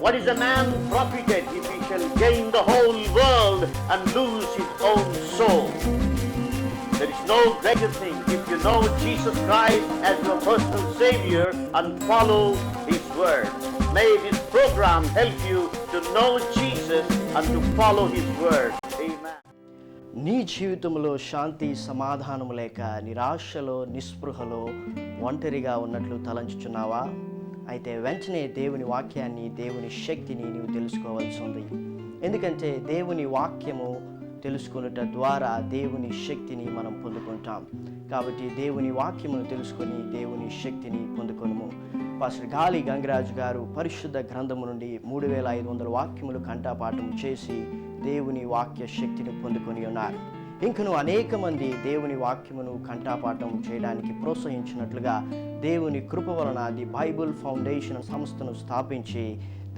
What is a man profited if he shall gain the whole world and lose his own soul? There is no greater thing if you know Jesus Christ as your personal Savior and follow His word. May this program help you to know Jesus and to follow His word. Amen. నీ జీవితంలో శాంతి సమాధానము లేక నిరాశలో నిస్పృహలో ఒంటరిగా ఉన్నట్లు తలంచుచున్నావా? అయితే వెంటనే దేవుని వాక్యాన్ని, దేవుని శక్తిని నీవు తెలుసుకోవాల్సి ఉంది. ఎందుకంటే దేవుని వాక్యము తెలుసుకున్నట ద్వారా దేవుని శక్తిని మనం పొందుకుంటాం. కాబట్టి దేవుని వాక్యమును తెలుసుకొని దేవుని శక్తిని పొందుకొనుము. పాస్టర్ గాలి గంగరాజు గారు పరిశుద్ధ గ్రంథము నుండి 3500 వాక్యములు కంఠపాఠం చేసి దేవుని వాక్య శక్తిని పొందుకొని ఉన్నారు. ఇంకను అనేక మంది దేవుని వాక్యమును కంఠపాఠం చేయడానికి ప్రోత్సహించినట్లుగా దేవుని కృప వలన ది బైబుల్ ఫౌండేషన్ సంస్థను స్థాపించి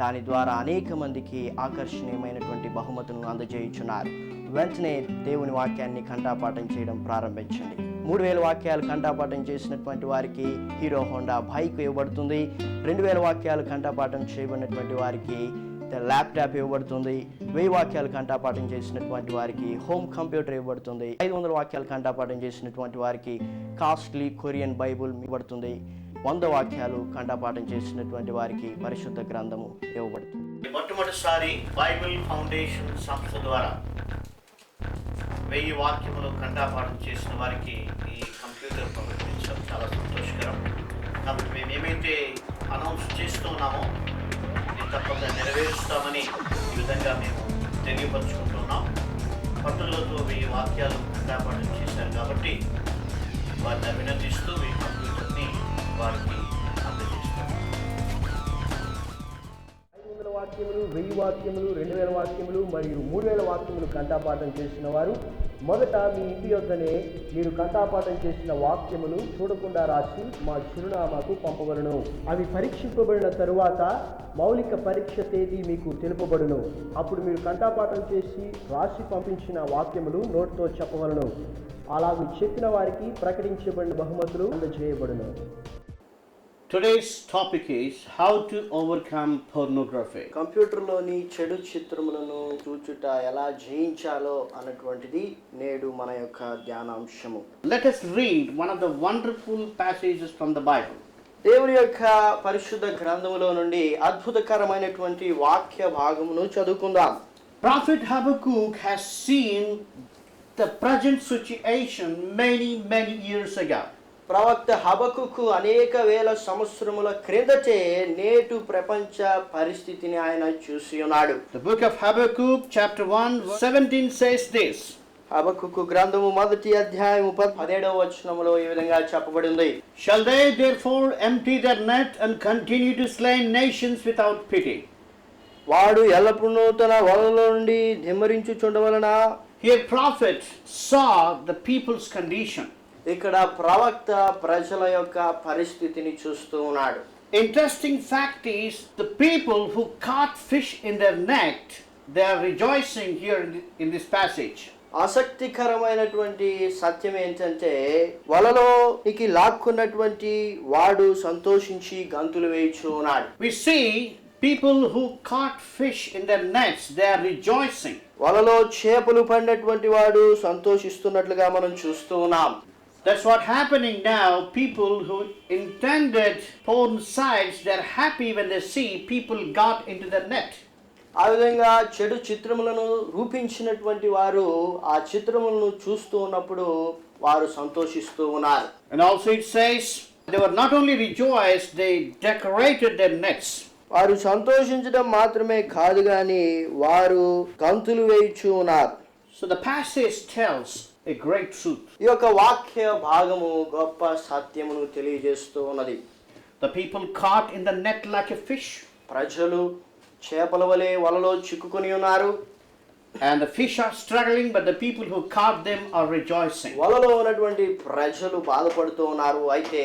దాని ద్వారా అనేక మందికి ఆకర్షణీయమైనటువంటి బహుమతులను అందజేయుచున్నారు. వెంటనే దేవుని వాక్యాన్ని కంఠపాఠం చేయడం ప్రారంభించండి. 3000 వాక్యాలు కంఠపాఠం చేసినటువంటి వారికి హీరో హోండా బైక్ ఇవ్వబడుతుంది. 2000 వాక్యాలు కంఠపాఠం చేయబడినటువంటి వారికి ల్యాప్టాప్ ఇవ్వబడుతుంది. 1000 వాక్యాలు కంఠపాఠం చేసినటువంటి వారికి హోమ్ కంప్యూటర్ ఇవ్వబడుతుంది. 500 వాక్యాలు కంఠపాఠం చేసినటువంటి వారికి కాస్ట్లీ కొరియన్ బైబుల్ ఇవ్వబడుతుంది. 100 వాక్యాలు కంఠపాఠం చేసినటువంటి వారికి పరిశుద్ధ గ్రంథము ఇవ్వబడుతుంది. మొట్టమొదటిసారి బైబిల్ ఫౌండేషన్ సంస్థ ద్వారా 1000 వాక్యములు కంఠపాఠం చేసిన వారికి ఈ కంప్యూటర్ పంపించడం చాలా సంతోషకరం. కాబట్టి మేము ఏమైతే అనౌన్స్ చేస్తున్నామో ఇది తప్పక నెరవేరుస్తామని ఈ విధంగా మేము తెలియపరుచుకుంటున్నాం. పట్టుదలతో 1000 వాక్యాలు కంఠపాఠం చేశారు కాబట్టి వారిని అభినందిస్తూ ఈ కంప్యూటర్ని వారికి అందజేస్తాం. 500 వాక్యములు, 1000 వాక్యములు, 2000 వాక్యములు మరియు 3000 వాక్యములు కంఠపాఠం చేసిన వారు మొదట మీ ఇంటి యొద్దనే మీరు కంఠపాఠం చేసిన వాక్యములు చూడకుండా రాసి మా చిరునామాకు పంపవలను. అవి పరీక్షింపబడిన తరువాత మౌలిక పరీక్ష తేదీ మీకు తెలుపబడును. అప్పుడు మీరు కంఠపాఠం చేసి రాసి పంపించిన వాక్యములు నోటితో చెప్పవలను. అలాగూ చెప్పిన వారికి ప్రకటించబడిన బహుమతులు అందజేయబడును. Today's topic is how to overcome pornography. కంప్యూటర్లోని చెడు చిత్రములను చూచుట ఎలా జయించాలో అన్నటువంటిది నేడు మన యొక్క ధ్యానాంశము. Let us read one of the wonderful passages from the Bible. దేవుని యొక్క పరిశుద్ధ గ్రంథములో నుండి అద్భుతకరమైనటువంటి వాక్య భాగమును చదువుకుందాం. Prophet Habakkuk has seen the present situation many years ago. ప్రవక్త హబక్కుకు అనేక వేల సంవత్సరముల క్రిందటే నేటు ప్రపంచ పరిస్థితిని ఆయన చూసి ఉన్నాడు. The book of Habakkuk chapter 1 verse 17 says this. హబక్కుకు గ్రంథము 1వ అధ్యాయము 17వ వచనములో ఈ విధంగా చెప్పబడింది. Shall they therefore empty their net and continue to slay nations without pity? వాడు ఎల్లప్పుడూ తన వలలో నుండి దిమ్మరించుచుండవలనా? Here prophet saw the people's condition. ఇక్కడ ప్రవక్త ప్రజల యొక్క పరిస్థితిని చూస్తూ ఉన్నాడు. Interesting fact is the people who caught fish in their net, they are rejoicing here in this passage. ఆసక్తికరమైనటువంటి సత్యం ఏంటంటే వలలోనికి లాక్కున్నటువంటి వాడు సంతోషించి గంతులు వేయుచూ ఉన్నాడు. We see people who caught fish in their nets, they are rejoicing. వలలో చేపలు పడినటువంటి వాడు సంతోషిస్తున్నట్లుగా మనం చూస్తూ ఉన్నాం. That's what happening now. People who intended porn sites, they're happy when they see people got into their net. ఆ విధంగా చెడు చిత్రములను రూపించినటువంటి వారు ఆ చిత్రములను చూస్తూ ఉన్నప్పుడు వారు సంతోషిస్తూ ఉన్నారు. And also it says they were not only rejoiced, they decorated their nets. వారు సంతోషించడం మాత్రమే కాదు గాని వారు గంతులు వేయుచూ ఉన్నారు. So the passage tells a great truth. ఈ యొక్క వాక్య భాగము గొప్ప సత్యమును తెలియజేస్తూ ఉన్నది. The people caught in the net like a fish. ప్రజలు చేపల వలె వలలో చిక్కుకొని ఉన్నారు. And the fish are struggling, but the people who caught them are rejoicing. వలలో ఉన్నటువంటి ప్రజలు బాధపడుతూ ఉన్నారు. అయితే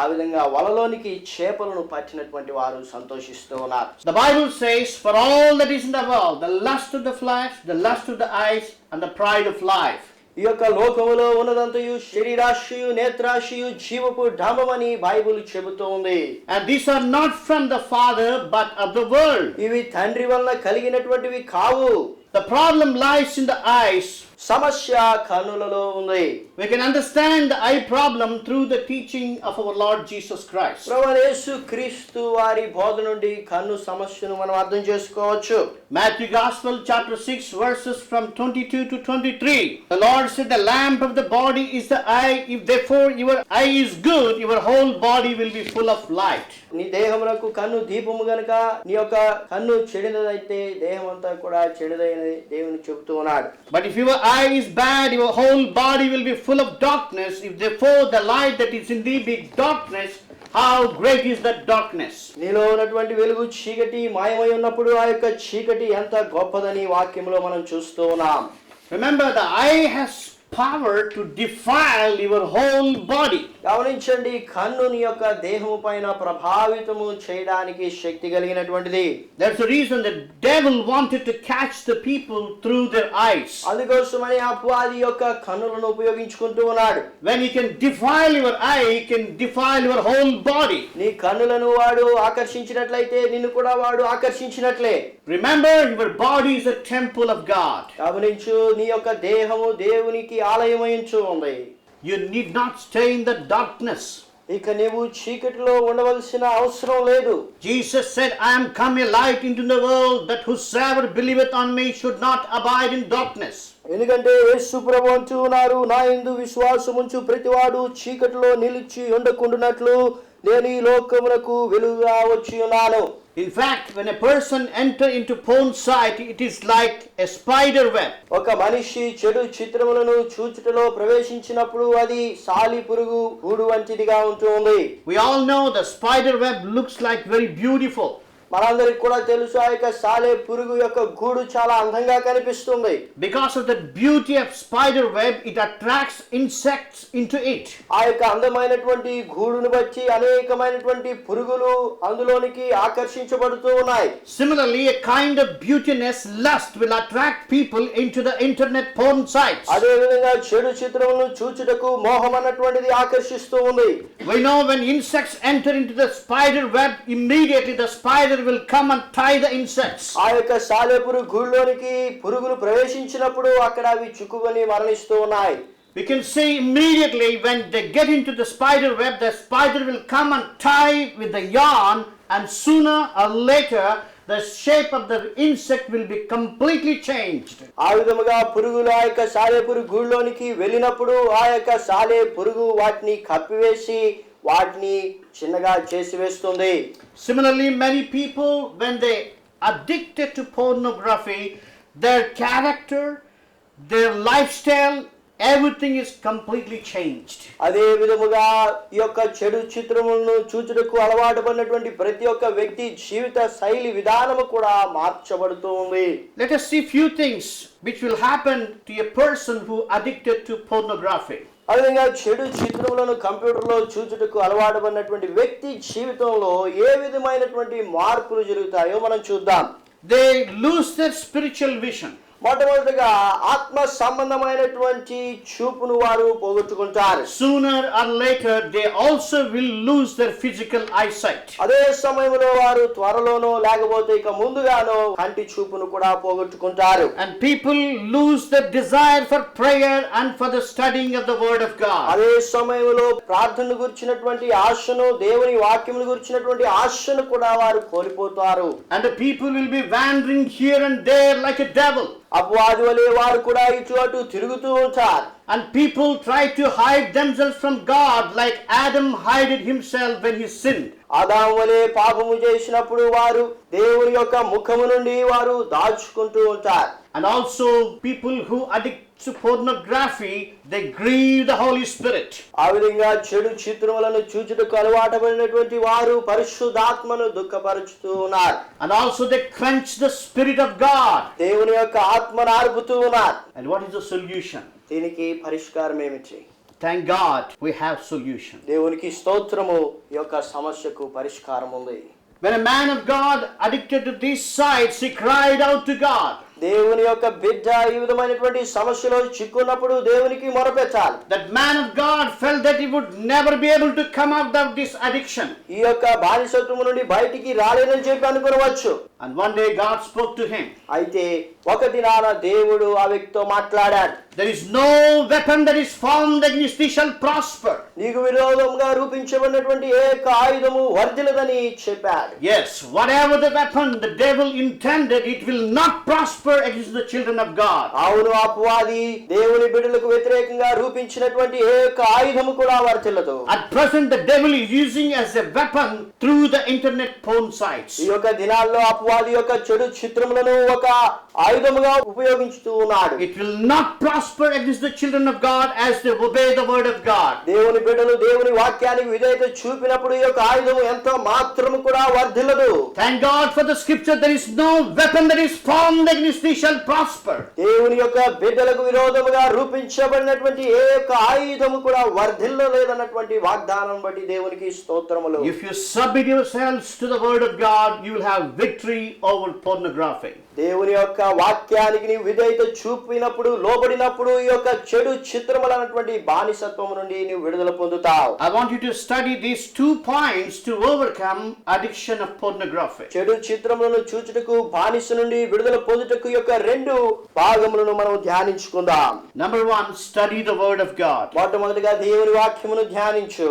ఆ విధంగా వలలోనికి చేపలను పట్టినటువంటి వారు సంతోషిస్తూ ఉన్నారు. The Bible says, for all that is in the world, the lust of the flesh, the lust of the eyes, and the pride of life. ఈ యొక్క లోకములో ఉన్నదంతయు శరీరాశయు నేత్రాశయు జీవపు డాంబమని బైబిల్ చెబుతూ ఉంది. And these are not from the Father but of the world. ఇవి తండ్రి వలన కలిగినటువంటివి కావు. The problem lies in the eyes. సమస్య కన్నులలో ఉంది. We can understand the eye problem through the teaching of our Lord Jesus Christ. ప్రభువైన యేసుక్రీస్తు వారి బోధ నుండి కన్ను సమస్యను మనం అర్థం చేసుకోవచ్చు. Matthew Gospel chapter 6 verses from 22 to 23. The Lord said, the lamp of the body is the eye. If therefore your eye is good, your whole body will be full of light. నీ దేహమునకు కన్ను దీపము గనుక నీ యొక్క కన్ను చెడినదైతే దేహం అంతా కూడా చెడిదైనది దేవుని చెబుతూ ఉన్నాడు. But if your eye is bad, your whole body will be full of darkness. If therefore the light that is in thee be darkness, how great is that darkness? నీలో ఉన్నటువంటి వెలుగు చీకటి మాయమై ఉన్నప్పుడు ఆ యొక్క చీకటి ఎంత గొప్పదని వాక్యంలో మనం చూస్తూ ఉన్నాం. Remember, the eye has power to defile your whole body. గమనించండి, కన్ను నీ యొక్క దేహము పైన ప్రభావితము చేయడానికి శక్తి కలిగినటువంటిది. That's the reason the devil wanted to catch the people through their eyes. అందుకోసమని అపవాది యొక్క కన్నులను ఉపయోగించుకుంటూ ఉన్నాడు. When he can defile your eye, he can defile your whole body. నీ కన్నులను వాడు ఆకర్షించినట్లయితే నిన్ను కూడా వాడు ఆకర్షించినట్లే. Remember, your body is a temple of God. గమనించు, నీ యొక్క దేహము దేవునికి ఆలయమైంచు ఉంది. You need not stay in the darkness. ఇక నీవు చీకటిలో ఉండవలసిన అవసరం లేదు. Jesus said, I am come a light into the world, that whosoever believeth on me should not abide in darkness. ఎందుకంటే యేసు ప్రభు అంటూ ఉన్నారు, నా యందు విశ్వాసముంచు ప్రతివాడు చీకటిలో నిలిచి ఉండకుండునట్లు నేను ఈ లోకమునకు వెలుగుగా వచ్చి ఉన్నాను. In fact, when a person enter into porn site, it is like a spider web. ఒక మనిషి చెడు చిత్రములను చూచుటలో ప్రవేశించినప్పుడు అది సాలి పురుగు గూడు వంటిదిగా ఉంటుంది. We all know the spider web looks like very beautiful. మనందరికి కూడా తెలుసు, ఆ యొక్క సాలే పురుగు యొక్క గూడు చాలా అందంగా కనిపిస్తుంది. Because of the beauty of spider web, it attracts insects into it. ఆ యొక్క అందమైనటువంటి గూడును బట్టి అనేకమైనటువంటి పురుగులు అందులోనికి ఆకర్షించబడుతూ ఉన్నాయి. Similarly, a kind of beautiness lust will attract people into the internet porn sites. అదే విధంగా చెడు చిత్రములను చూచుటకు మోహం అన్నటువంటిది ఆకర్షిస్తూ ఉంది. We know when insects enter into the spider web, immediately the spider will come and tie the insects. ఆ యొక్క సాలెపురు గూడులోనికి పురుగులు ప్రవేశించినప్పుడు అక్కడ అవి చుక్కుకొని మరణిస్తూ ఉన్నాయి. We can see immediately when they get into the spider web, the spider will come and tie with the yarn, and sooner or later the shape of the insect will be completely changed. ఆ విధముగా పురుగులు ఆ యొక్క సాలెపురు గూడులోనికి వెళ్ళినప్పుడు ఆ యొక్క సాలె పురుగు వాటిని కప్పివేసి వాటిని చిన్నగా చేసి వేస్తుంది. Similarly, many people, when they addicted to pornography, their character, their lifestyle, everything is completely changed. అదే విధముగా ఈ యొక్క చెడు చిత్రములను చూచుటకు అలవాటు పడినటువంటి ప్రతి ఒక్క వ్యక్తి జీవిత శైలి విధానము కూడా మార్చబడుతూ ఉంది. Let us see few things which will happen to a person who addicted to pornography. అదేవిధంగా చెడు చిత్రములను కంప్యూటర్లో చూచుటకు అలవాటు పడినటువంటి వ్యక్తి జీవితంలో ఏ విధమైనటువంటి మార్పులు జరుగుతాయో మనం చూద్దాం. They lose their spiritual vision. మొట్టమొదటిగా ఆత్మ సంబంధమైనటువంటి చూపును వారు పోగొట్టుకుంటారు. Sooner or later they also will lose their physical eyesight. అదే సమయంలో వారు త్వరలోనో లేకపోతే ఇక ముందుగానో కంటి చూపును కూడా పోగొట్టుకుంటారు. And people lose their desire for prayer and for the studying of the word of God. అదే సమయంలో ప్రార్థనను గురించినటువంటి ఆశను, దేవుని వాక్యమును గురించినటువంటి ఆశను కూడా వారు కోల్పోతారు. And the people will be wandering here and there like a devil. అపవాది వలె వారు కూడా ఇటు అటు తిరుగుతూ ఉంటారు. And people try to hide themselves from God like Adam hid himself when he sinned. ఆదాము వలె పాపము చేసినప్పుడు వారు దేవుని యొక్క ముఖము నుండి వారు దాచుకుంటూ ఉంటారు. And also people who addict to pornography, they grieve the Holy Spirit. ఆ విధంగా చెడు చిత్రములను చూచుటకు అలవాటు పడినటువంటి వారు పరిశుద్ధాత్మను దుఃఖపరుచుతూ ఉన్నారు. And also they quench the Spirit of God. దేవుని యొక్క ఆత్మను ఆర్పుతూ ఉన్నారు. And what is the solution? దీనికి పరిష్కారం ఏమిటి? Thank God we have solution. దేవునికి స్తోత్రము, ఈ యొక్క సమస్యకు పరిష్కారం ఉంది. When a man of God addicted to these sites, he cried out to God. దేవుని యొక్క బిడ్డ ఈ విధమైనటువంటి సమస్యలో చిక్కున్నప్పుడు దేవునికి మొరపెట్టాలి. That man of God felt that he would never be able to come out of this addiction. ఈ యొక్క బానిసత్వము నుండి బయటికి రాలేనని చెప్పి అనుకోవచ్చు. And one day God spoke to him. అయితే ఒక దినాన దేవుడు ఆ వ్యక్తితో మాట్లాడాడు. There is no weapon that is formed against thee shall prosper. నీకు విరోధంగా రూపించబడినటువంటి ఏక ఆయుధము వర్ధిల్లదని చెప్పాడు. Yes, whatever the weapon the devil intended, it will not prosper against the children of God. అవును, అపవాది దేవుని బిడ్డలకు వ్యతిరేకంగా రూపించినటువంటి ఏక ఆయుధము కూడా వర్ధిల్లదు. At present the devil is using as a weapon through the internet porn sites. ఈ యొక్క దినాల్లో అపవాది యొక్క చెడు చిత్రములను ఒక ఆయుధముగా ఉపయోగించుతూ ఉన్నాడు. It will not prosper against the children of God as they obey the word of God. దేవుని బిడ్డలు దేవుని వాక్యానికి విధేయత చూపినప్పుడు ఈ యొక్క ఆయుధం ఎంతో మాత్రము కూడా వర్ధిల్లదు. Thank God for the scripture. There is no weapon that is formed against thee shall prosper. దేవుని యొక్క బిడ్డలకు విరోధముగా రూపించబడినటువంటి ఏ యొక్క ఆయుధము కూడా వర్ధిల్లలేదన్నటువంటి వాగ్దానం బట్టి దేవునికి స్తోత్రములు. If you submit yourselves to the word of God, you will have victory over pornography. దేవుని యొక్క వాక్యానికి నీవు విధేయత చూపినప్పుడు, లోబడినప్పుడు ఈ యొక్క చెడు చిత్రములైనటువంటి బానిసత్వము నుండి నీవు విడుదల పొందుతావు. I want you to study these 2 points to overcome addiction of pornography. చెడు చిత్రములను చూచుటకు, బానిస నుండి విడుదల పొందుటకు యొక్క 2 భాగములను మనం ధ్యానించుకుందాం. Number 1, study the word of God. మొట్టమొదటిగా దేవుని వాక్యమును ధ్యానించు.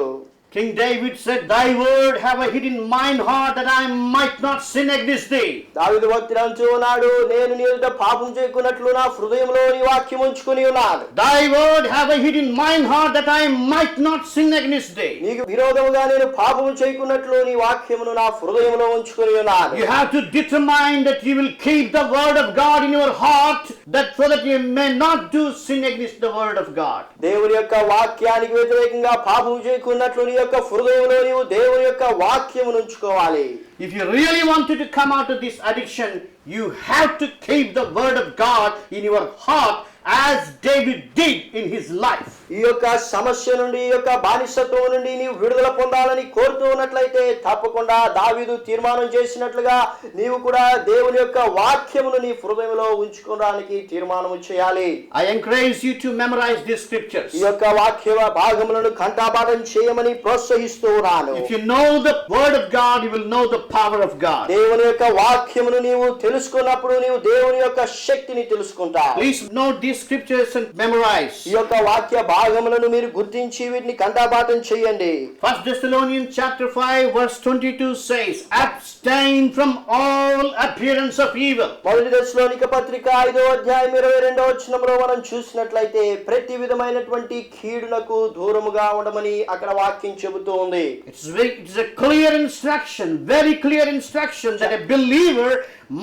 King David said, thy word have I hid in mine heart that I might not sin against thee. దావీదు భక్తుడు అంటూ ఉన్నాడు, నేను నీ ఎదుట పాపం చేయకున్నట్లు నా హృదయంలో నీ వాక్యం ఉంచుకొని ఉన్నాను. Thy word have I hid in mine heart that I might not sin against thee. నీకు విరోధముగా నేను పాపం చేయకున్నట్లు నీ వాక్యమును నా హృదయంలో ఉంచుకొని ఉన్నాను. You have to determine that you will keep the word of God in your heart, that so that you may not do sin against the word of God. దేవుని యొక్క వాక్యానికి వ్యతిరేకంగా పాపం చేయకున్నట్లు నీ యొక్క హృదయంలో నీవు దేవుని యొక్క వాక్యమును ఉంచుకోవాలి. If you really wanted to come out of this addiction, you have to keep the word of God in your heart as David did in his life. ఈ యొక్క సమస్య నుండి, ఈ యొక్క బానిసత్వం నుండి నీవు విడుదల పొందాలని కోరుతూ ఉన్నట్లయితే తప్పకుండా దావీదు తీర్మానం చేసినట్లుగా నీవు కూడా దేవుని యొక్క వాక్యమును నీ హృదయంలో ఉంచుకోవడానికి తీర్మానం చేయాలి. I encourage you to memorize these scriptures. ఈ యొక్క వాక్య భాగములను కంఠపాఠం చేయమని ప్రోత్సహిస్తూ ఉన్నాను. If you know the word of God, you will know the power of God. దేవుని యొక్క వాక్యమును నీవు తెలుసుకున్నప్పుడు నీవు దేవుని యొక్క శక్తిని తెలుసుకుంటావు. Please note these scriptures and memorize. ఈ యొక్క వాక్య భాగములను మీరు గుర్తించి వీటిని కంఠపాఠం చేయండి. 1 Thessalonians chapter 5 verse 22 says, abstain from all appearance of evil. మొదటి దశలోనిక పత్రిక 5వ అధ్యాయం 22వ వచనంలో మనం చూసినట్లయితే ప్రతి విధమైనటువంటి కీడునకు దూరముగా ఉండమని అక్కడ వాక్యం చెబుతూ ఉంది. It's a clear instruction, very clear instruction that a believer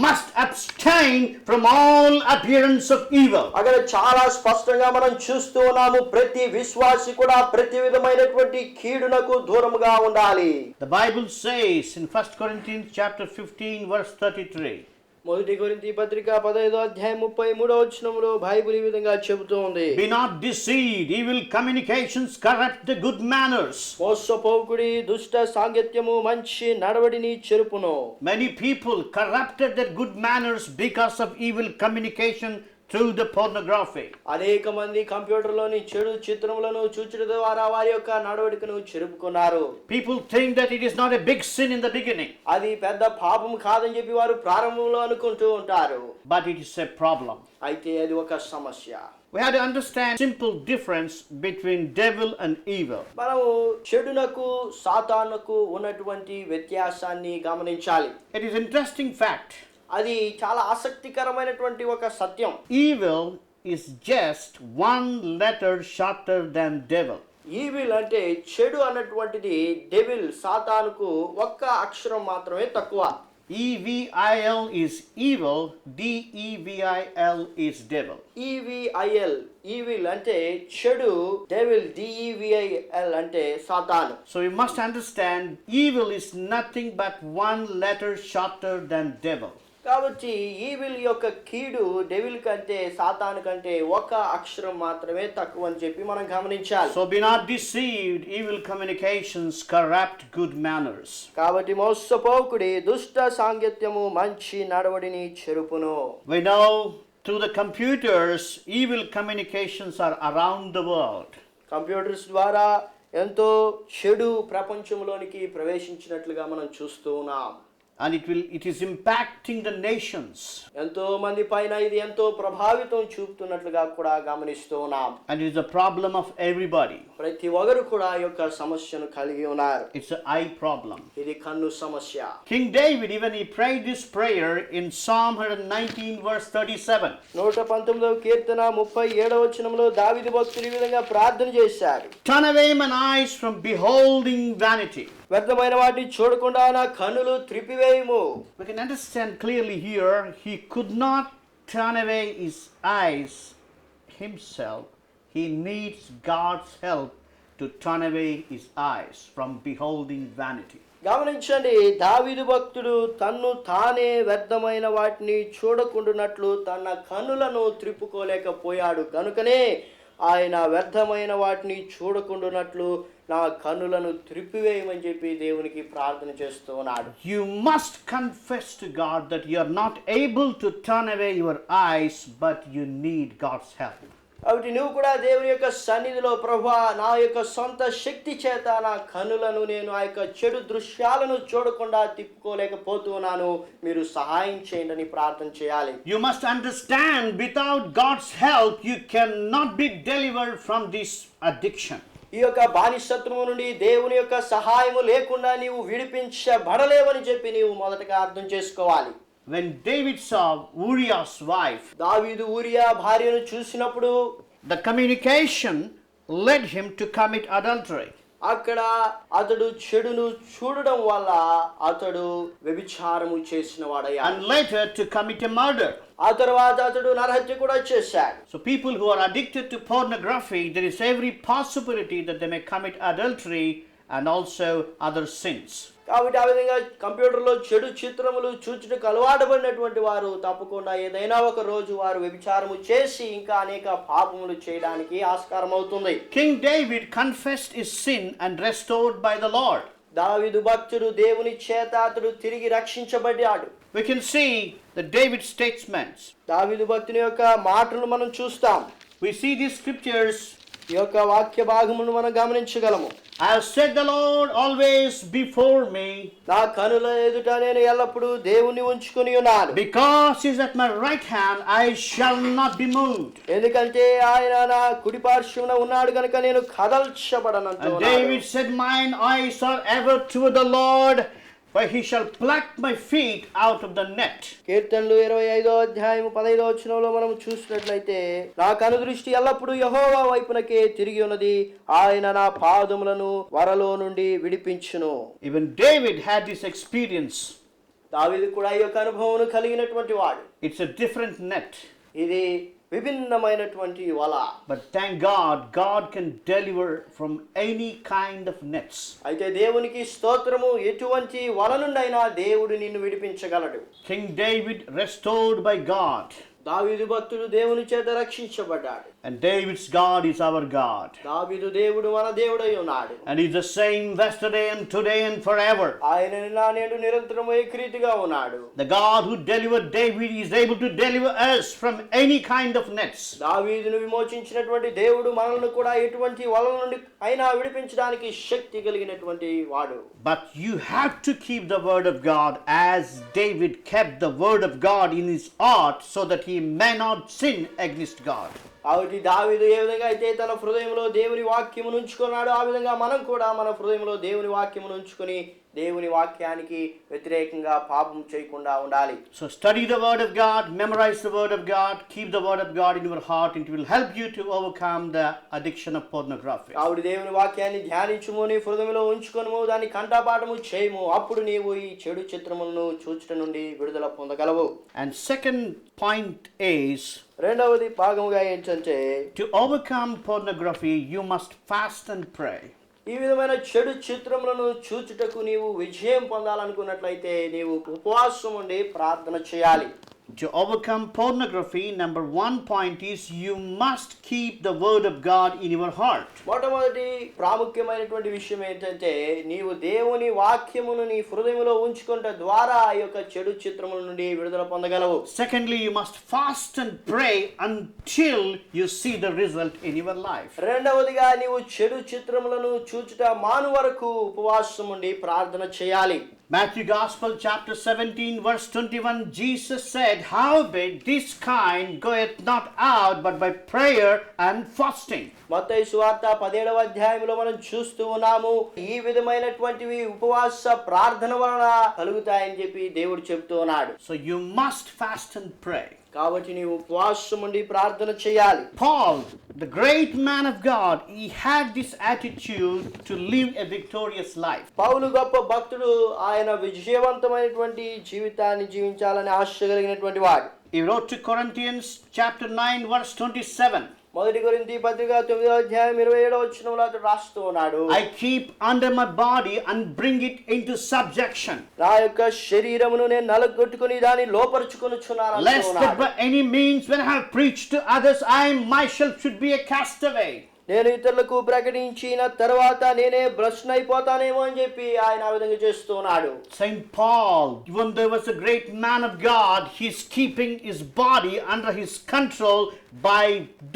must abstain from all appearance of evil. అక్కడ చాలా స్పష్టంగా మనం చూస్తూ ఉన్నాము, ప్రతి విశ్వాసి కూడా ప్రతి విధమైనటువంటి కీడునకు దూరముగా ఉండాలి. The Bible says in 1 Corinthians chapter 15 verse 33. మొదటి కొరింథీ పత్రిక 15వ అధ్యాయం 33వ వచనంలో బైబిల్ ఈ విధంగా చెబుతూ ఉంది. Be not deceived, evil communications corrupt the good manners. మోసపోకుడి, దుష్ట సాంగత్యము మంచి నడవడిని చెరుపును. Many people corrupted their good manners because of evil communication through the pornography. అనేక మంది కంప్యూటర్లోని చెడు చిత్రములను చూచుట ద్వారా వారి యొక్క నడవడికను చెరుపుకున్నారు. People think that it is not a big sin in the beginning. అది పెద్ద పాపం కాదని చెప్పి వారు ప్రారంభంలో అనుకుంటూ ఉంటారు. But it is a problem. అయితే అది ఒక సమస్య. We have to understand simple difference between devil and evil. మనము చెడునకు సాతానుకు ఉన్నటువంటి వ్యత్యాసాన్ని గమనించాలి. It is interesting fact. అది చాలా ఆసక్తికరమైనటువంటి ఒక సత్యం. Evil is just 1 letter shorter than devil. Evil అంటే చెడు అన్నటువంటిది డెవిల్ సాతానుకు ఒక్క అక్షరం మాత్రమే తక్కువ. EVIL is evil, DEVIL is devil. EVIL evil అంటే చెడు, డెవిల్ DEVIL అంటే సాతాను. So you must understand evil is nothing but 1 letter shorter than devil. కాబట్టి ఈవిల్ యొక్క కీడు డెవిల్ కంటే సాతాను కంటే ఒక అక్షరం మాత్రమే తక్కువ అని చెప్పి మనం గమనించాలి. So be not deceived, evil communications corrupt good manners. కాబట్టి మోసపోకుడి, దుష్ట సాంగత్యము మంచి నడవడిని చెరుపును. We know through the computers, evil communications are around the world. Computers ద్వారా ఎంతో చెడు ప్రపంచంలోనికి ప్రవేశించినట్లుగా మనం చూస్తూ ఉన్నాం. And it is impacting the nations. ఎంతో మంది పైన ఇది ఎంతో ప్రభావితం చూపుతున్నట్లుగా కూడా గమనిస్తూ ఉన్నాం. And it is a problem of everybody. ప్రతి ఒక్కరు కూడా ఈ యొక్క సమస్యను కలిగి ఉన్నారు. It's an eye problem. ఇది కన్ను సమస్య. King David, even he prayed this prayer in Psalm 119 verse 37. 119వ కీర్తన 37వ వచనంలో దావీదు భక్తుడు ఈ విధంగా ప్రార్థన చేశాడు. Turn away mine eyes from beholding vanity. వ్యర్థమైన వాటిని చూడకుండా నా కన్నులు త్రిపివేయుము. We can understand clearly here, he could not turn away his eyes himself. He needs God's help to turn away his eyes from beholding vanity. గమనించండి, దావీదు భక్తుడు తన్ను తానే వ్యర్థమైన వాటిని చూడకుండానట్లు తన కన్నులను త్రిప్పుకోలేకపోయాడు. కనుకనే ఆయన వ్యర్థమైన వాటిని చూడకుండానట్లు నా కన్నులను త్రిప్పివేయమని చెప్పి దేవునికి ప్రార్థన చేస్తూ ఉన్నాడు. You must confess to God that you are not able to turn away your eyes, but you need God's help. కాబట్టి నువ్వు కూడా దేవుని యొక్క సన్నిధిలో, ప్రభువా నా యొక్క సొంత శక్తి చేత నా కన్నులను నేను ఆ యొక్క చెడు దృశ్యాలను చూడకుండా తిప్పుకోలేకపోతున్నాను, మీరు సహాయం చేయండి అని ప్రార్థన చేయాలి. You must understand, without God's help you cannot be delivered from this addiction. ఈ యొక్క బానిసత్వము నుండి దేవుని యొక్క సహాయము లేకుండా నీవు విడిపించబడలేవని చెప్పి నీవు మొదటగా అర్థం చేసుకోవాలి. When David saw Uriah's wife, దావీదు ఊరియా భార్యను చూసినప్పుడు the communication led him to commit adultery. అక్కడ అతడు చెడును చూడడం వల్ల అతడు వ్యభిచారము చేసిన వాడయ్యాడు. And later to commit a murder. ఆ తర్వాత అతడు నరహత్య కూడా చేశాడు. So people who are addicted to pornography, there is every possibility that they may commit adultery and also other sins. కాబట్టి ఆ విధంగా కంప్యూటర్లో చెడు చిత్రములు చూచుటకు అలవాటు పడినటువంటి వారు తప్పకుండా ఏదైనా ఒక రోజు వారు వ్యభిచారము చేసి ఇంకా అనేక పాపములు చేయడానికి ఆస్కారం అవుతుంది. King David confessed his sin and restored by the Lord. దావీదు భక్తుడు దేవుని చేత అతడు తిరిగి రక్షించబడ్డాడు. We can see the David statements. దావీదు భక్తుని యొక్క మాటలు మనం చూస్తాం. We see these scriptures. ఈ యొక్క వాక్య భాగమును మనం గమనించగలము. I have set the Lord always before me. నా కనుల ఎదుట నేను ఎల్లప్పుడూ దేవుని ఉంచుకొని ఉన్నాను. Because he is at my right hand, I shall not be moved. ఎందుకంటే ఆయన నా కుడి పార్శ్వమున ఉన్నాడు కనుక నేను కదల్చబడనంటూ And David said, mine eyes are ever toward the Lord, for he shall pluck my feet out of the net. కీర్తనలు 25వ అధ్యాయము 15వ వచనంలో మనం చూసినట్లయితే నా కను దృష్టి ఎల్లప్పుడూ యెహోవా వైపునకే తిరిగి ఉన్నది, ఆయన నా పాదములను వరలో నుండి విడిపించును. Even David had this experience. దావీదు కూడా ఈ యొక్క అనుభవం కలిగినటువంటి వాడు. It's a different net. ఇది విభిన్నమైనటువంటి వల. But thank God, God can deliver from any kind of nets. అయితే దేవునికి స్తోత్రము, ఎటువంటి వల నుండైనా దేవుడు నిన్ను విడిపించగలడు. King David restored by God. దావీదు భక్తుడు దేవుని చేత రక్షించబడ్డాడు. And David's God is our God. దావీదు దేవుడు మన దేవుడై ఉన్నాడు. And he's the same yesterday and today and forever. ఆయన నిన్న నేడు నిరంతరము ఏకరీతిగా ఉన్నాడు. The God who delivered David is able to deliver us from any kind of nets. దావీదును విమోచించినటువంటి దేవుడు మనల్ని కూడా ఎటువంటి వలల నుండి అయినా విడిపించడానికి శక్తి కలిగినటువంటి వాడు. But you have to keep the word of God as David kept the word of God in his heart, so that he may not sin against God. కాబట్టి దావీదు ఏ విధంగా అయితే తన హృదయంలో దేవుని వాక్యమును ఉంచుకున్నాడో ఆ విధంగా మనం కూడా మన హృదయంలో దేవుని వాక్యమును ఉంచుకొని దేవుని వాక్యానికి వ్యతిరేకంగా పాపం చేయకుండా ఉండాలి. So study the word of God, memorize the word of God, keep the word of God in your heart, and it will help you to overcome the addiction of pornography. కాబట్టి దేవుని వాక్యాన్ని ధ్యానించుము, నీ హృదయంలో ఉంచుకొనుము, దాన్ని కంఠపాఠము చేయము, అప్పుడు నీవు ఈ చెడు చిత్రములను చూచుట నుండి విడుదల పొందగలవు. And second point is, రెండవది భాగముగా ఏంటంటే, to overcome pornography you must fast and pray. ఈ విధమైన చెడు చిత్రములను చూచుటకు నీవు విజయం పొందాలనుకున్నట్లయితే నీవు ఉపవాసం ఉండి ప్రార్థన చేయాలి. To overcome pornography, number 1 point is you must keep the word of God in your heart. మొట్టమొదటి ప్రాముఖ్యమైనటువంటి విషయం ఏంటంటే నీవు దేవుని వాక్యమును నీ హృదయంలో ఉంచుకొనుట ద్వారా ఈ యొక్క చెడు చిత్రముల నుండి విడుదల పొందగలవు. Secondly, you must fast and pray until you see the result in your life. రెండవదిగా నీవు చెడు చిత్రములను చూచుట మాను వరకు ఉపవాసం ఉండి ప్రార్థన చేయాలి. Matthew Gospel chapter 17 verse 21, Jesus said, howbeit this kind goeth not out but by prayer and fasting. మత్తయి సువార్త 17వ అధ్యాయంలో మనం చూస్తూ ఉన్నాము. ఈ విధమైనటువంటివి ఉపవాస ప్రార్థన వలన కలుగుతాయని చెప్పి దేవుడు చెప్తూ ఉన్నాడు. So you must fast and pray. కాబట్టి నీవు ఉపవాసం ఉండి ప్రార్థన చేయాలి. Paul, the great man of God, he had this attitude to live a victorious life. పౌలు గొప్ప భక్తుడు. ఆయన విజయవంతమైనటువంటి జీవితాన్ని జీవించాలని ఆశ కలిగినటువంటి వాడు. He wrote to Corinthians chapter 9 verse 27. మొదటి కొరింథీ పత్రిక 9వ అధ్యాయం 27వ వచనంలో అతడు రాస్తూ ఉన్నాడు. I keep under my body and bring it into subjection. నా యొక్క శరీరమును నేను నలగొట్టుకొని దాన్ని లోపరుచుకొనుచున్నాను. Lest that by any means when I have preached to others, I myself should be a castaway. నేను ఇతరులకు ప్రకటించిన తర్వాత నేనే భ్రష్టునైపోతానేమో అని చెప్పి ఆయన ఆ విధంగా చేస్తూ ఉన్నాడు. Saint Paul, even though he was a great man of God, he's keeping his body under his control by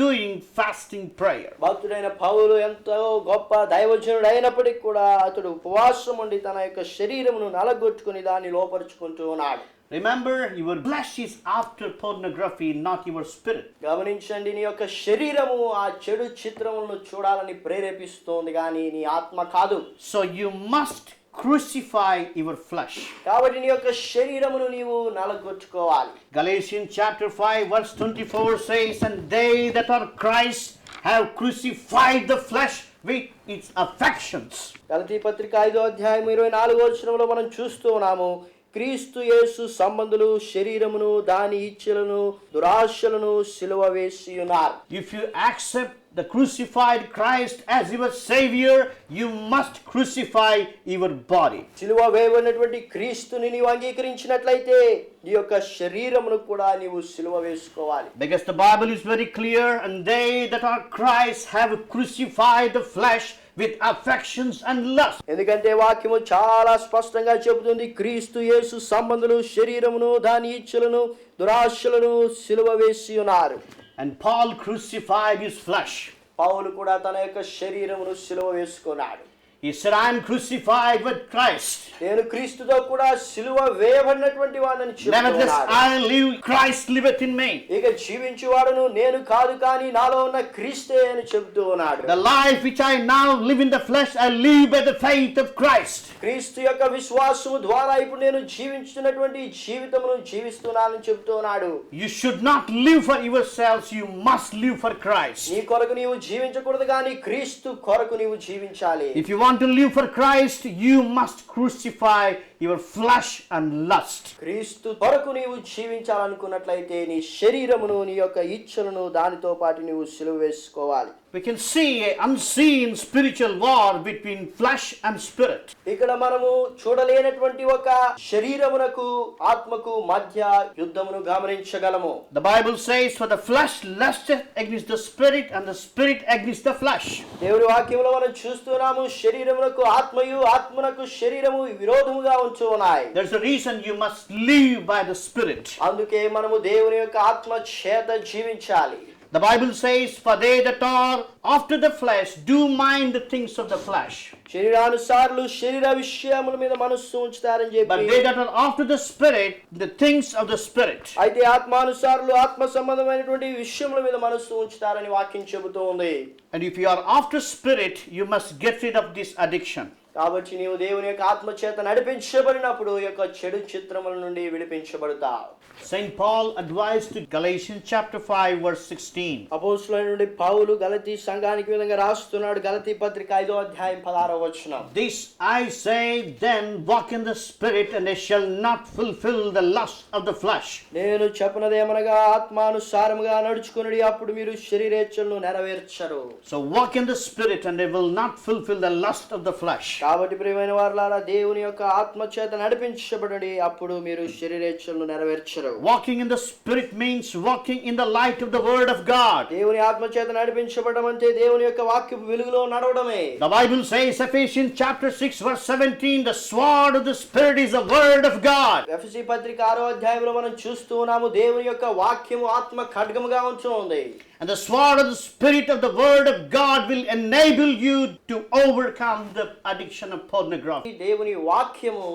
doing fasting prayer. భక్తుడైన పౌలు ఎంతో గొప్ప దైవజనుడు అయినప్పటికీ కూడా అతడు ఉపవాసం ఉండి తన యొక్క శరీరమును నలగొట్టుకుని దాన్ని లోపరుచుకుంటూ ఉన్నాడు. Remember, your flesh is after pornography, not your spirit. గమనించండి, నీ యొక్క శరీరము ఆ చెడు చిత్రములను చూడాలని ప్రేరేపిస్తోంది కానీ నీ ఆత్మ కాదు. So you must crucify your flesh. కాబట్టి నీ యొక్క శరీరమును నీవు నలగొట్టుకోవాలి. Galatians chapter 5 verse 24 says, and they that are Christ have crucified the flesh with its affections. గలతీ పత్రిక 5వ అధ్యాయం 24వ వచనంలో మనం చూస్తూ ఉన్నాము. క్రీస్తు యేసు సంబంధులు శరీరమును దాని ఇచ్చలను దురాశలను సిలువ వేసి ఉన్నారు. If you accept the crucified Christ as your savior, you must crucify your body. సిలువ వేయబడినటువంటి క్రీస్తుని నీవు అంగీకరించినట్లయితే నీ యొక్క శరీరమును కూడా నీవు సిలువ వేసుకోవాలి. Because the Bible is very clear, and they that are Christ have crucified the flesh with affections and lust. ఎందుకంటే వాక్యము చాలా స్పష్టంగా చెబుతుంది, క్రీస్తు యేసు సంబంధులు శరీరమును దాని ఇచ్చలను దురాశలను సిలువ వేసి ఉన్నారు. And Paul crucified his flesh. పౌలు కూడా తన యొక్క శరీరమును సిలువ వేసుకున్నాడు. He said, I am crucified with Christ. నేను క్రీస్తుతో కూడా సిలువ వేయబడినటువంటి వాడని Nevertheless, చెప్తున్నాడు. I live, Christ liveth in me. ఇక జీవించువాడును నేను కాదు కానీ నాలో ఉన్న క్రీస్తే అని చెబుతూ ఉన్నాడు. The life which I now live in the flesh, I live by the faith of Christ. క్రీస్తు యొక్క విశ్వాసము ద్వారా ఇప్పుడు నేను జీవించుతున్నటువంటి జీవితమును జీవిస్తున్నానని చెబుతూ ఉన్నాడు. You should not live for yourselves, you must live for Christ. నీ కొరకు నీవు జీవించకూడదు కానీ క్రీస్తు కొరకు నీవు జీవించాలి. If you want to live for Christ, you must crucify your flesh and lust. క్రీస్తు కొరకు నీవు జీవించాలనుకున్నట్లయితే నీ శరీరమును నీ యొక్క ఇచ్చలను దానితో పాటు నీవు సిలువ వేసుకోవాలి. We can see an unseen spiritual war between flesh and spirit. ఇక్కడ మనము చూడలేనటువంటి ఒక శరీరమునకు ఆత్మకు మధ్య యుద్ధమును గమనించగలము. The Bible says, for the flesh lusteth against the spirit, and the spirit against the flesh. దేవుని వాక్యములో మనం చూస్తున్నాము, శరీరమునకు ఆత్మయు ఆత్మనకు శరీరము విరోధముగా ఉంటూ ఉన్నాయి. There's a reason you must live by the spirit. అందుకే మనము దేవుని యొక్క ఆత్మ చేత జీవించాలి. The Bible says, for they that are after the flesh do mind the things of the flesh. శరీరానుసారులు శరీర విషయముల మీద మనస్సు ఉంచుతారని But చెప్పి, they that are after the spirit, the things of the spirit. అయితే ఆత్మానుసారులు ఆత్మ సంబంధమైనటువంటి విషయముల మీద మనస్సు ఉంచుతారని వాక్యం చెబుతూ ఉంది. And if you are after spirit, you must get rid of this addiction. కాబట్టి నీవు దేవుని యొక్క ఆత్మ చేత నడిపించబడినప్పుడు ఈ యొక్క చెడు చిత్రముల నుండి విడిపించబడతావు. St. Paul advised to Galatians chapter 5 verse 16. అపోస్తలుడైన పౌలు గలతీ సంఘానికి ఈ విధంగా రాస్తున్నాడు. గలతీ పత్రిక 5వ అధ్యాయం 16వ వచనం. This I say then, walk in the spirit, and they shall not fulfill the lust of the flesh. నేను చెప్పినదేమనగా ఆత్మానుసారముగా నడుచుకొనుడి, అప్పుడు మీరు శరీరేచ్ఛలను నెరవేర్చరు. So walk in the spirit, and they will not fulfill the lust of the flesh. కాబట్టి ప్రియమైన వారలారా, దేవుని యొక్క ఆత్మ చేత నడిపించబడండి, అప్పుడు మీరు శరీరేచ్ఛలను నెరవేర్చరు. Walking in the spirit means walking in the light of the word of God. దేవుని ఆత్మ చేత నడిపించబడడం అంటే దేవుని యొక్క వాక్యపు వెలుగులో నడవడమే. The Bible says, Ephesians chapter 6 verse 17, the sword of the spirit is the word of God. ఎఫెసీ పత్రిక 6వ అధ్యాయంలో మనం చూస్తూ ఉన్నాము, దేవుని యొక్క వాక్యము ఆత్మ ఖడ్గముగా ఉంచుతుంది. And the sword of the spirit of the word of God will enable you to overcome the addiction of pornography. దేవుని వాక్యము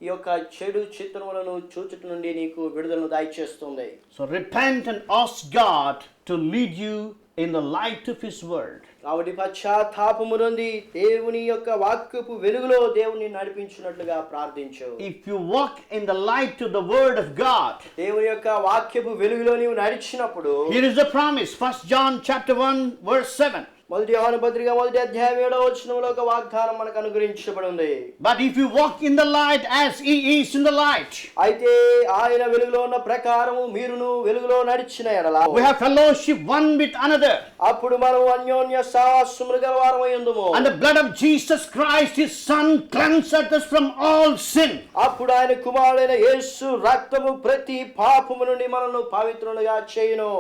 ఈ యొక్క చెడు చిత్రములను చూచుట నుండి నీకు విడుదలను దయచేస్తుంది. So repent and ask God to lead you in the light of his word. కాబట్టి పశ్చాత్తాపము నుండి దేవుని యొక్క వాక్యపు వెలుగులో దేవుని నడిపించున్నట్లుగా ప్రార్థించు. If you walk in the light of the word of God, దేవుని యొక్క వాక్యపు వెలుగులో నీవు నడిచినప్పుడు, here is the promise, 1 John chapter 1 verse 7. మొదటి యోహాను పత్రిక 1వ అధ్యాయం 7వ వచనంలో ఒక వాగ్దానం మనకు అనుగ్రహించబడింది. But if you walk in the light as he is in the light, అయితే ఆయన వెలుగులో ఉన్న ప్రకారము మీరును వెలుగులో నడిచిన ఎడల we have fellowship one with another, అప్పుడు మనం అన్యోన్య సహవాసములు గలవారమై ఉందుము. and the blood of Jesus Christ his son cleanseth us from all sin. అప్పుడు ఆయన కుమారుడైన యేసు రక్తము ప్రతి పాపము నుండి మనల్ని పవిత్రులుగా చేయును.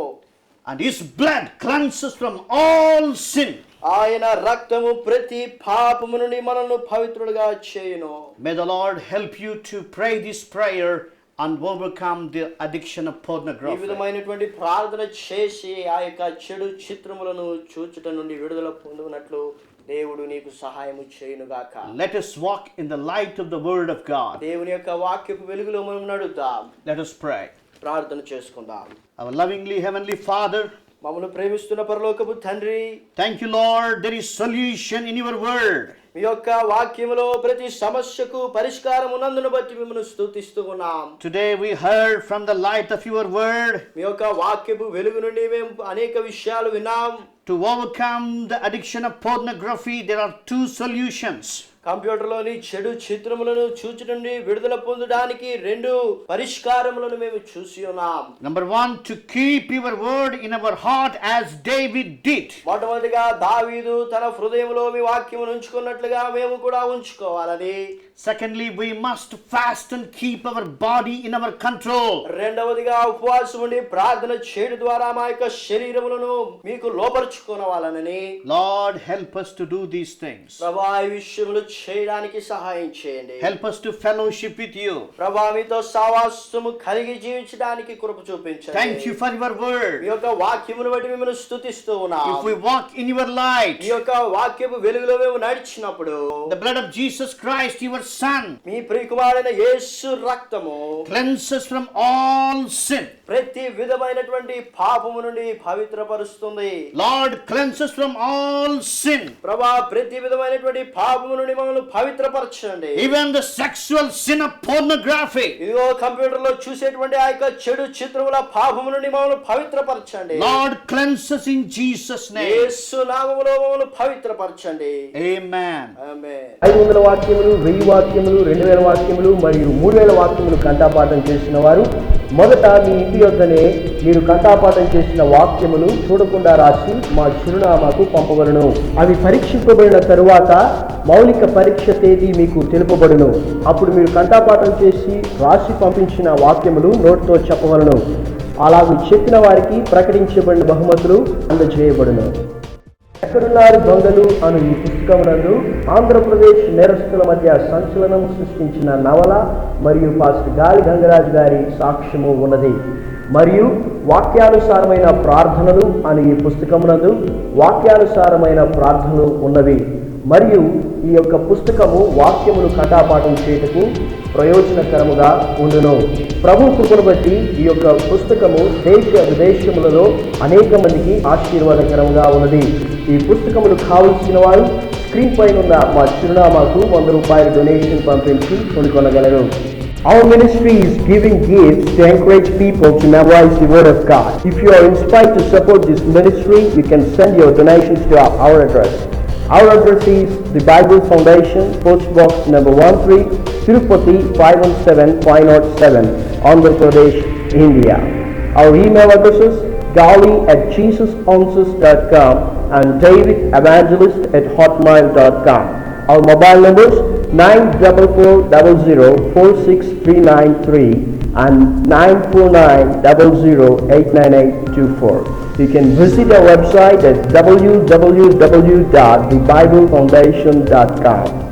And his blood cleanses from all sin. ఆయన రక్తము ప్రతి పాపము నుండి మనల్ని పవిత్రులుగా చేయును. May the Lord help you to pray this prayer and overcome the addiction of ఈ pornography. విధమైనటువంటి ప్రార్థన చేసి ఆ యొక్క చెడు చిత్రములను చూచుట నుండి విడుదల పొందునట్లు దేవుడు నీకు సహాయము చేయునుగాక. Let us walk in the light of the word of God. దేవుని యొక్క వాక్యపు వెలుగులో మనం నడుద్దాం. Let us pray. ప్రార్థన చేసుకుందాం. Our lovingly heavenly Father, మమ్మల్ని ప్రేమిస్తున్న పరలోకపు తండ్రి, thank you Lord, there is solution in your word. మీ యొక్క వాక్యములో ప్రతి సమస్యకు పరిష్కారం ఉన్నందును బట్టి మిమ్మల్ని స్తుతిస్తూ ఉన్నాం. Today we heard from the light of your word. మీ యొక్క వాక్యపు వెలుగు నుండి మేము అనేక విషయాలు విన్నాం. To overcome the addiction of pornography, there are two solutions. కంప్యూటర్లోని చెడు చిత్రములను చూచి నుండి విడుదల పొందడానికి 2 పరిష్కారములను మేము చూసి ఉన్నాం. Number 1, to keep your word in our heart as David did. మొట్టమొదటిగా దావీదు తన హృదయంలో మీ వాక్యమును ఉంచుకున్నట్లుగా మేము కూడా ఉంచుకోవాలని. Secondly, we must fast and keep our body in our control. రెండవదిగా ఉపవాసం ఉండి ప్రార్థన చేయడం ద్వారా మా యొక్క శరీరములను మీకు లోపరుచుకోవాలని. Lord, help us to do these things. ప్రభువా, ఈ విషయములు చేయడానికి సహాయం చేయండి. Help us to fellowship with you. ప్రభువా, మీతో సహవాసము కలిగి జీవించడానికి కృప చూపించండి. Thank you for your word. మీ యొక్క వాక్యమును బట్టి మిమ్మల్ని స్తుతిస్తూ ఉన్నాం. If we walk in your light, మీ యొక్క వాక్యపు వెలుగులో మేము నడిచినప్పుడు the blood of Jesus Christ, your Son, మీ ప్రియకుమారుడైన యేసు రక్తము cleanses from all sin. ప్రతి విధమైనటువంటి పాపము నుండి పవిత్రపరుస్తుంది. Lord, cleanses from all sin. ప్రభువా, ప్రతి విధమైనటువంటి పాపము నుండి మనల్ని పవిత్రపరచండి. Even the sexual sin of pornography. ఇదిగో కంప్యూటర్ లో చూసేటువంటి ఆ యొక్క చెడు చిత్రముల పాపము నుండి మనల్ని పవిత్రపరచండి. Lord, cleanses in Jesus' name. యేసు నామములో మనల్ని పవిత్రపరచండి. Amen. ఆమేన్. 500 వాక్యములు, 1000 వాక్యములు, 2000 వాక్యములు మరియు 3000 వాక్యములు కంఠపాఠం చేసిన వారు మొదట మీ ఇంటి యొద్దనే మీరు కంఠపాఠం చేసిన వాక్యములు చూడకుండా రాసి మా చిరునామాకు పంపవలను. అవి పరీక్షింపబడిన తరువాత మౌలిక పరీక్ష తేదీ మీకు తెలుపబడును. అప్పుడు మీరు కంఠపాఠం చేసి రాసి పంపించిన వాక్యములు నోటితో చెప్పవలను. అలాగూ చెప్పిన వారికి ప్రకటించబడిన బహుమతులు అందజేయబడును. ఎక్కడున్నారు దొంగలు అను ఈ పుస్తకమునందు ఆంధ్రప్రదేశ్ నేరస్తుల మధ్య సంచలనం సృష్టించిన నవల మరియు పాస్టర్ గాలి గంగరాజు గారి సాక్ష్యము ఉన్నది. మరియు వాక్యానుసారమైన ప్రార్థనలు అను ఈ పుస్తకమునందు వాక్యానుసారమైన ప్రార్థనలు ఉన్నవి. మరియు ఈ యొక్క పుస్తకము వాక్యములు కంఠపాఠం చేయుటకు ప్రయోజనకరముగా ఉండును. ప్రభు కృపను బట్టి ఈ యొక్క పుస్తకము దేశ విదేశములలో అనేక మందికి ఆశీర్వాదకరంగా ఉన్నది. ఈ పుస్తకములు కావలసిన వారు స్క్రీన్ పైన ఉన్న మా చిరునామాకు 100 రూపాయల డొనేషన్ పంపించి కొనుగొనగలరు. Our ministry is giving gifts to encourage people to memorize the Word of God. If you are inspired to support this ministry, you can send your donations to our address. Our address is the Bible Foundation, Post Box number 13, Tirupati 517507, Andhra Pradesh, India. Our email addresses gali@jesusanswers.com and davidevangelist@hotmail.com. Our mobile numbers 94400 and 94900898824. You can visit our website at www.thebiblefoundation.com.